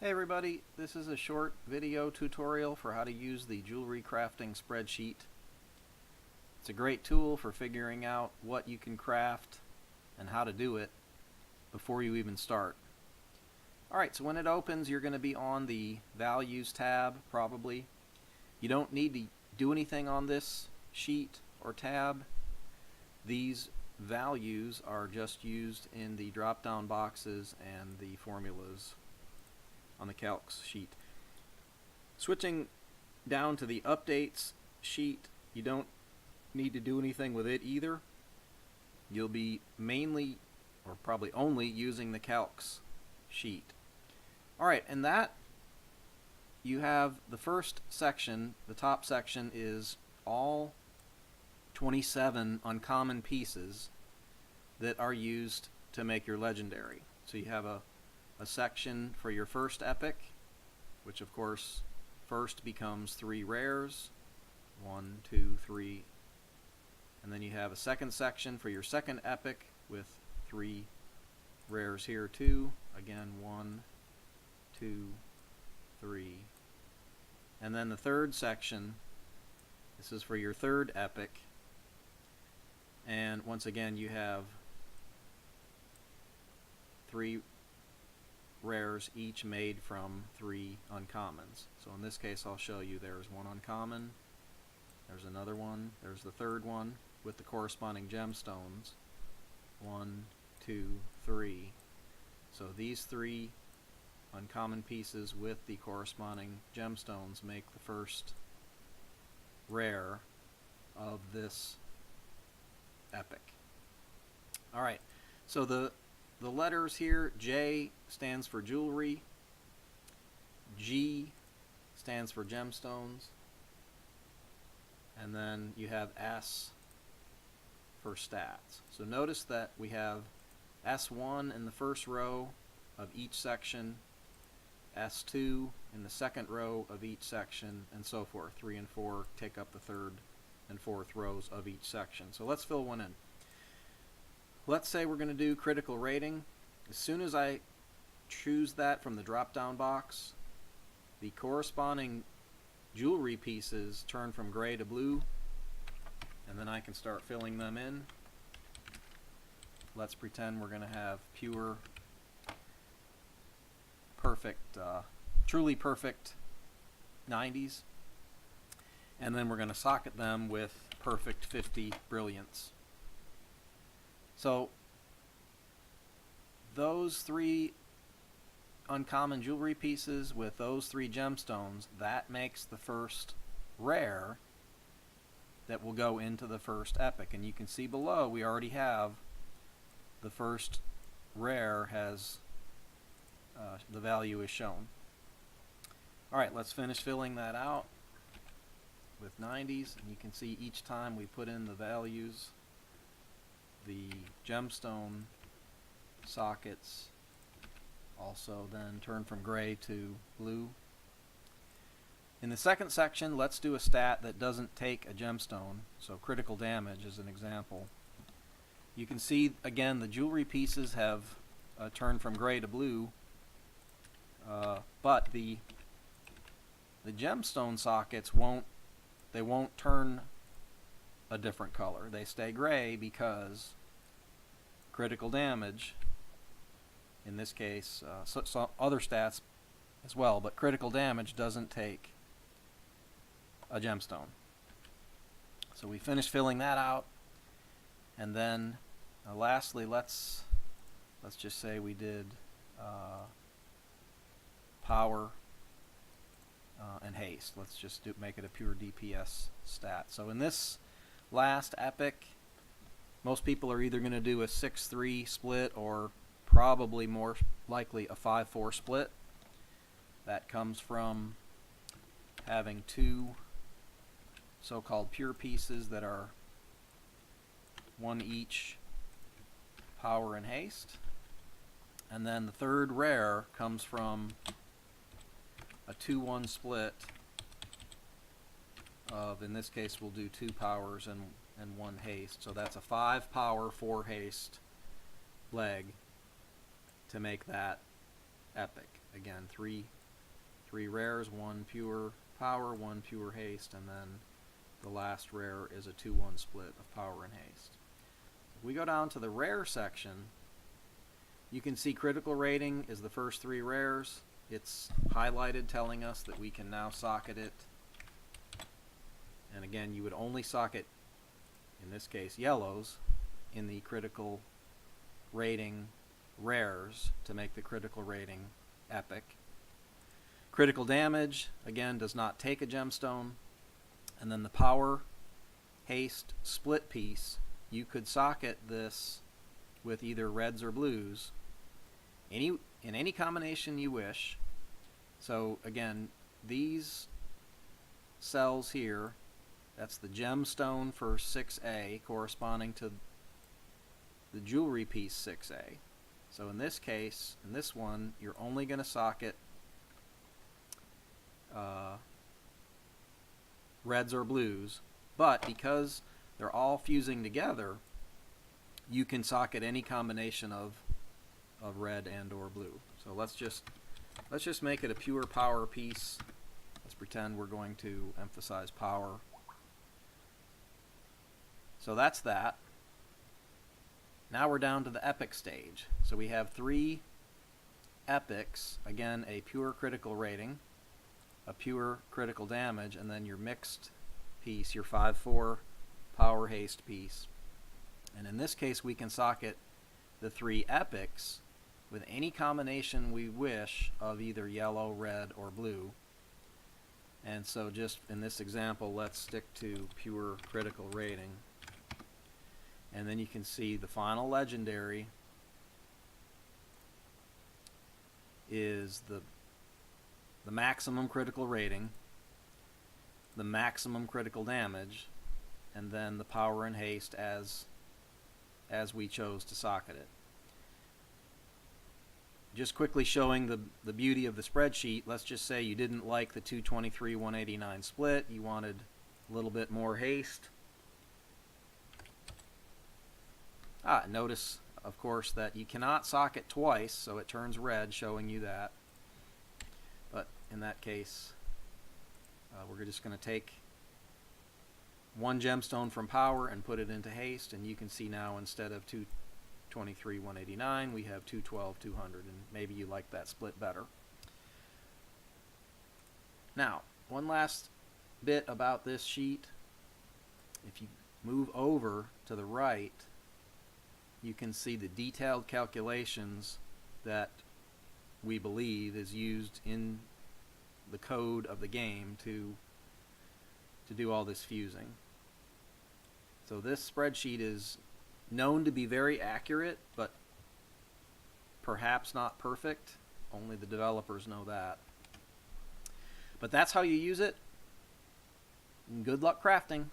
Hey everybody, this is a short video tutorial for how to use the jewelry crafting spreadsheet. It's a great tool for figuring out what you can craft and how to do it before you even start. Alright, so when it opens you're going to be on the Values tab probably. You don't need to do anything on this sheet or tab. These values are just used in the drop down boxes and the formulas on the calcs sheet. Switching down to the updates sheet, you don't need to do anything with it either. You'll be mainly or probably only using the calcs sheet. Alright, and that you have the first section, the top section is all 27 uncommon pieces that are used to make your legendary. So you have a section for your first epic, which of course first becomes 3 rares, 1, 2, 3, and then you have a second section for your second epic with 3 rares here too, again 1, 2, 3, and then the third section, this is for your third epic, and once again you have 3 rares each made from 3 uncommons. So in this case I'll show you there's 1 uncommon, there's another one, there's the third one with the corresponding gemstones, 1, 2, 3. So these 3 uncommon pieces with the corresponding gemstones make the first rare of this epic. Alright, so the letters here, J stands for jewelry, G stands for gemstones, and then you have S for stats. So notice that we have S1 in the first row of each section, S2 in the second row of each section, and so forth. 3 and 4 take up the third and fourth rows of each section. So let's fill one in. Let's say we're going to do critical rating. As soon as I choose that from the drop down box, the corresponding jewelry pieces turn from gray to blue, and then I can start filling them in. Let's pretend we're going to have pure, perfect, truly perfect 90s, and then we're going to socket them with perfect 50 brilliance. So those 3 uncommon jewelry pieces with those 3 gemstones, that makes the first rare that will go into the first epic. And you can see below we already have the first rare has the value is shown. Alright, let's finish filling that out with 90s, and you can see each time we put in the values, the gemstone sockets also then turn from gray to blue. In the second section, let's do a stat that doesn't take a gemstone, so critical damage is an example. You can see again the jewelry pieces have turned from gray to blue, but the gemstone sockets won't turn a different color. They stay gray because critical damage, in this case, so other stats as well, but critical damage doesn't take a gemstone. So we finish filling that out, and then lastly let's just say we did power and haste. Let's just make it a pure DPS stat. So in this last epic, most people are either going to do a 6-3 split or probably more likely a 5-4 split. That comes from having 2 so-called pure pieces that are 1 each power and haste, and then the third rare comes from a 2-1 split of, in this case we'll do 2 powers and 1 haste. So that's a 5 power, 4 haste leg to make that epic. again, three rares, one pure power, one pure haste, and then the last rare is a 2-1 split of power and haste. If we go down to the rare section, you can see critical rating is the first 3 rares. It's highlighted telling us that we can now socket it. And again, you would only socket, in this case, yellows in the critical rating rares to make the critical rating epic. Critical damage, again, does not take a gemstone. And then the power, haste, split piece, you could socket this with either reds or blues in any combination you wish. So again, these cells here, that's the gemstone for 6A corresponding to the jewelry piece 6A. So in this case, in this one, you're only going to socket reds or blues, but because they're all fusing together, you can socket any combination of red and or blue. So let's just make it a pure power piece. Let's pretend we're going to emphasize power. So that's that. Now we're down to the epic stage. So we have 3 epics, again a pure critical rating, a pure critical damage, and then your mixed piece, your 5-4 power haste piece. And in this case we can socket the 3 epics with any combination we wish of either yellow, red, or blue. And so just in this example, let's stick to pure critical rating. And then you can see the final legendary is the maximum critical rating, the maximum critical damage, and then the power and haste as we chose to socket it. Just quickly showing the beauty of the spreadsheet, let's just say you didn't like the 223-189 split, you wanted a little bit more haste. Notice, of course, that you cannot socket twice, so it turns red, showing you that. But in that case, we're just going to take one gemstone from power and put it into haste, and you can see now instead of 223-189, we have 212-200, and maybe you like that split better. Now, one last bit about this sheet. If you move over to the right, you can see the detailed calculations that we believe is used in the code of the game to do all this fusing. So this spreadsheet is known to be very accurate, but perhaps not perfect. Only the developers know that. But that's how you use it. And good luck crafting.